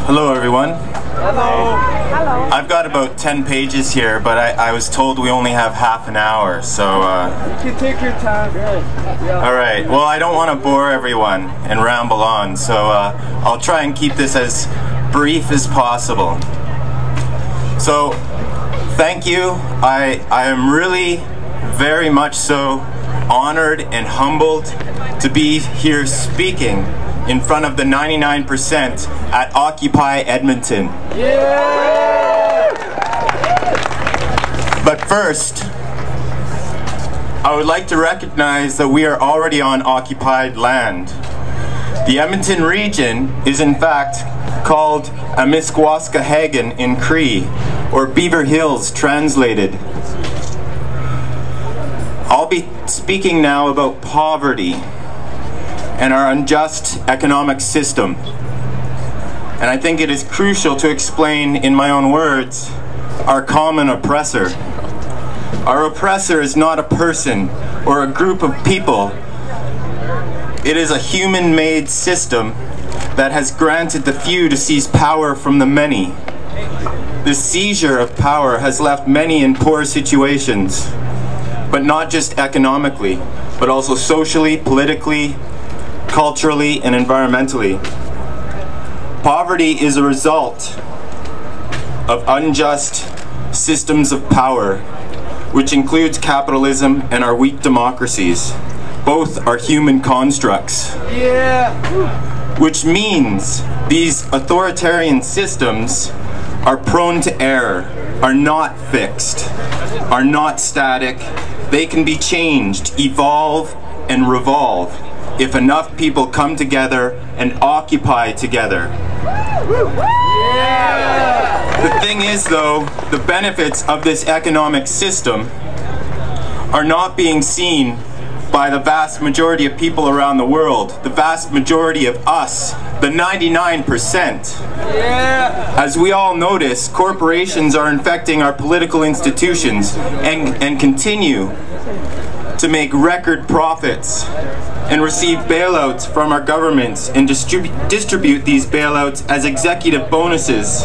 Hello, everyone. Hello. Hello. I've got about 10 pages here, but I was told we only have half an hour, so... You can take your time. Yeah. Alright, well, I don't want to bore everyone and ramble on, so I'll try and keep this as brief as possible. So, thank you. I am really very much so honored and humbled to be here speaking in front of the 99% at Occupy Edmonton. Yeah! But first, I would like to recognize that we are already on occupied land. The Edmonton region is in fact called Amisquascahagan in Cree, or Beaver Hills translated. I'll be speaking now about poverty and our unjust economic system. And I think it is crucial to explain in my own words our common oppressor. Our oppressor is not a person or a group of people. It is a human-made system that has granted the few to seize power from the many. The seizure of power has left many in poor situations, but not just economically, but also socially, politically, culturally, and environmentally. Poverty is a result of unjust systems of power, which includes capitalism and our weak democracies. Both are human constructs. Yeah! Which means these authoritarian systems are prone to error, are not fixed, are not static. They can be changed, evolve, and revolve if enough people come together and occupy together. Yeah! The thing is, though, the benefits of this economic system are not being seen by the vast majority of people around the world, the vast majority of us, the 99%. Yeah! As we all notice, corporations are infecting our political institutions and continue to make record profits and receive bailouts from our governments and distribute these bailouts as executive bonuses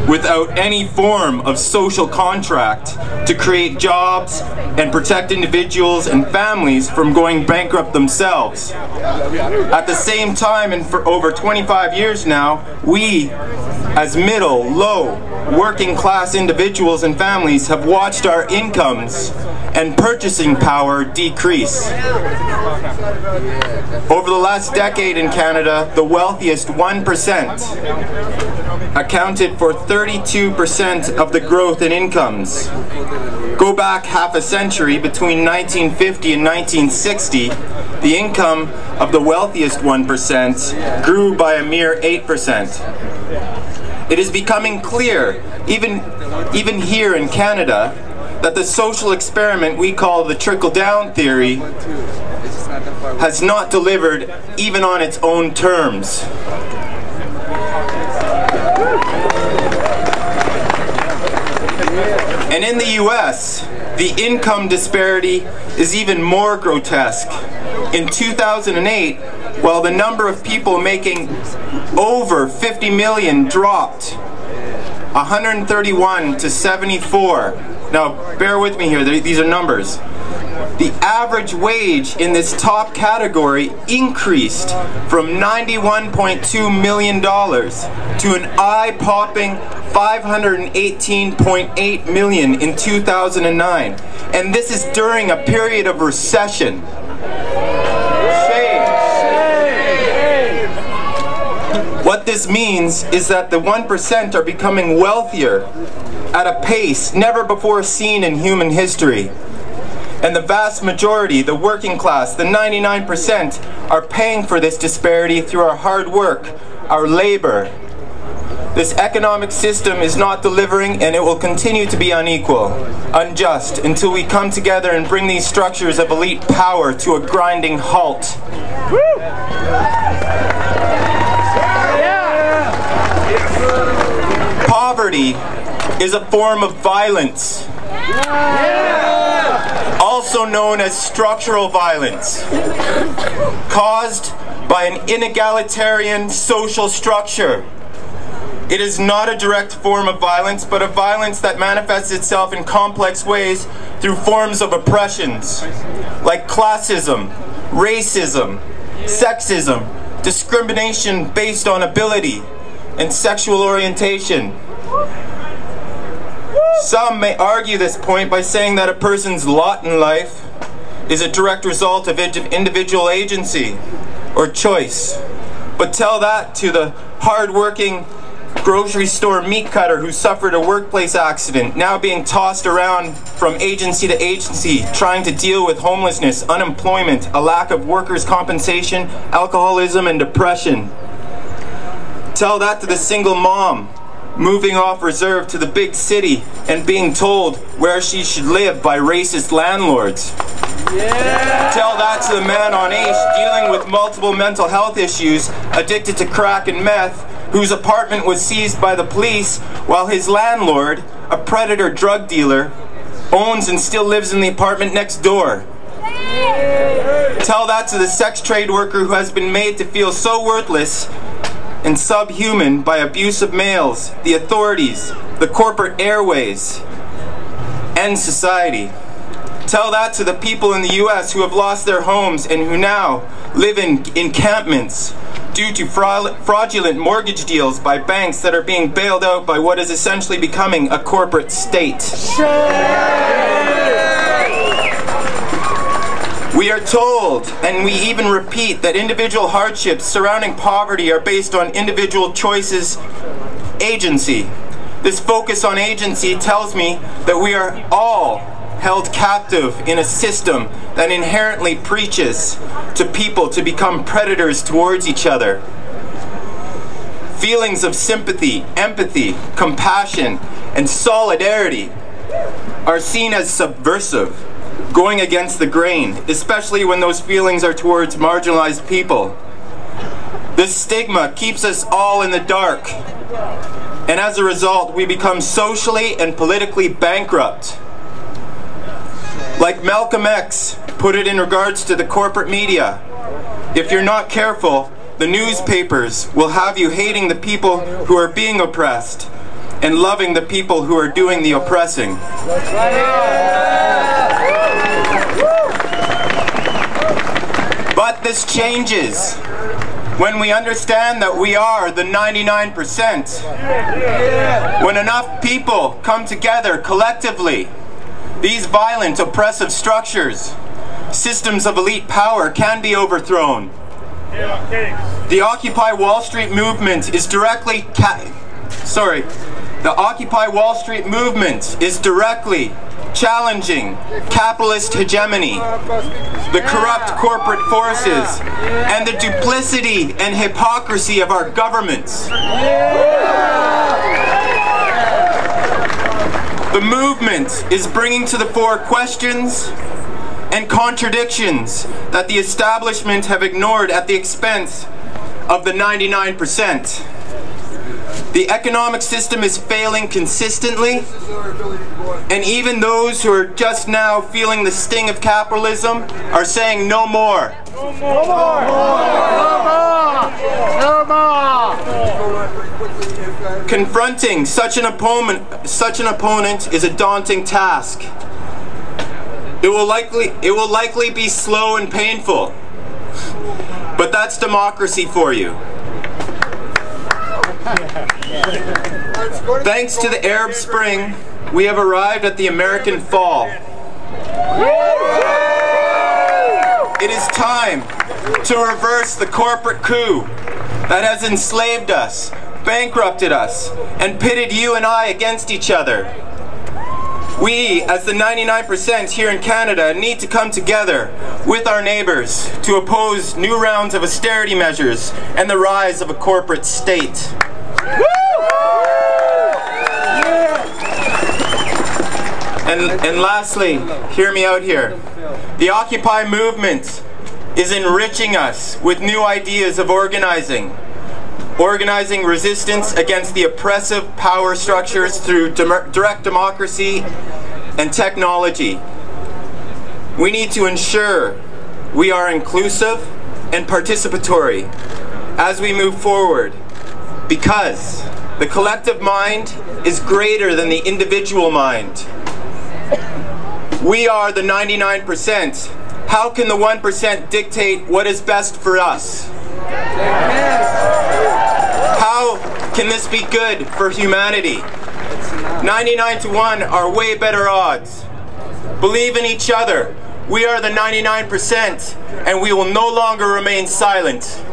without any form of social contract to create jobs and protect individuals and families from going bankrupt themselves. At the same time, and for over 25 years now, we, as middle, low, working class individuals and families have watched our incomes and purchasing power decrease. Over the last decade in Canada, the wealthiest 1% accounted for 32% of the growth in incomes. Go back half a century, between 1950 and 1960, the income of the wealthiest 1% grew by a mere 8%. It is becoming clear, even here in Canada, that the social experiment we call the trickle-down theory has not delivered even on its own terms. And in the US, the income disparity is even more grotesque. In 2008, while the number of people making over 50 million dropped 131 to 74. Now, bear with me here, these are numbers. The average wage in this top category increased from $91.2 million to an eye-popping $518.8 million in 2009. And this is during a period of recession. What this means is that the 1% are becoming wealthier at a pace never before seen in human history. And the vast majority, the working class, the 99%, are paying for this disparity through our hard work, our labor. This economic system is not delivering, and it will continue to be unequal, unjust, until we come together and bring these structures of elite power to a grinding halt. Woo! Poverty is a form of violence, also known as structural violence, caused by an inegalitarian social structure. It is not a direct form of violence, but a violence that manifests itself in complex ways through forms of oppressions, like classism, racism, sexism, discrimination based on ability, and sexual orientation. Some may argue this point by saying that a person's lot in life is a direct result of individual agency or choice. But tell that to the hard-working grocery store meat cutter who suffered a workplace accident, now being tossed around from agency to agency, trying to deal with homelessness, unemployment, a lack of workers' compensation, alcoholism, and depression. Tell that to the single mom moving off reserve to the big city and being told where she should live by racist landlords. Yeah. Tell that to the man on AISH dealing with multiple mental health issues, addicted to crack and meth, whose apartment was seized by the police while his landlord, a predator drug dealer, owns and still lives in the apartment next door. Tell that to the sex trade worker who has been made to feel so worthless and subhuman by abusive males, the authorities, the corporate airways, and society. Tell that to the people in the US who have lost their homes and who now live in encampments due to fraudulent mortgage deals by banks that are being bailed out by what is essentially becoming a corporate state. We are told, and we even repeat, that individual hardships surrounding poverty are based on individual choices, agency. This focus on agency tells me that we are all held captive in a system that inherently preaches to people to become predators towards each other. Feelings of sympathy, empathy, compassion, and solidarity are seen as subversive, going against the grain, especially when those feelings are towards marginalized people. This stigma keeps us all in the dark, and as a result, we become socially and politically bankrupt. Like Malcolm X put it in regards to the corporate media, if you're not careful, the newspapers will have you hating the people who are being oppressed and loving the people who are doing the oppressing. But this changes when we understand that we are the 99%. When enough people come together collectively, these violent, oppressive structures, systems of elite power can be overthrown. The Occupy Wall Street movement is directly challenging capitalist hegemony, the corrupt corporate forces, and the duplicity and hypocrisy of our governments. The movement is bringing to the fore questions and contradictions that the establishment have ignored at the expense of the 99%. The economic system is failing consistently, and even those who are just now feeling the sting of capitalism are saying no more. No more! No more! Confronting such an opponent is a daunting task. It will likely be slow and painful, but that's democracy for you. Thanks to the Arab Spring, we have arrived at the American Fall. It is time to reverse the corporate coup that has enslaved us, bankrupted us, and pitted you and I against each other. We, as the 99% here in Canada, need to come together with our neighbors to oppose new rounds of austerity measures and the rise of a corporate state. And lastly, hear me out here. The Occupy movement is enriching us with new ideas of organizing resistance against the oppressive power structures through direct democracy and technology. We need to ensure we are inclusive and participatory as we move forward, because The collective mind is greater than the individual mind. We are the 99%. How can the 1% dictate what is best for us? How can this be good for humanity? 99 to 1 are way better odds. Believe in each other. We are the 99%, and we will no longer remain silent.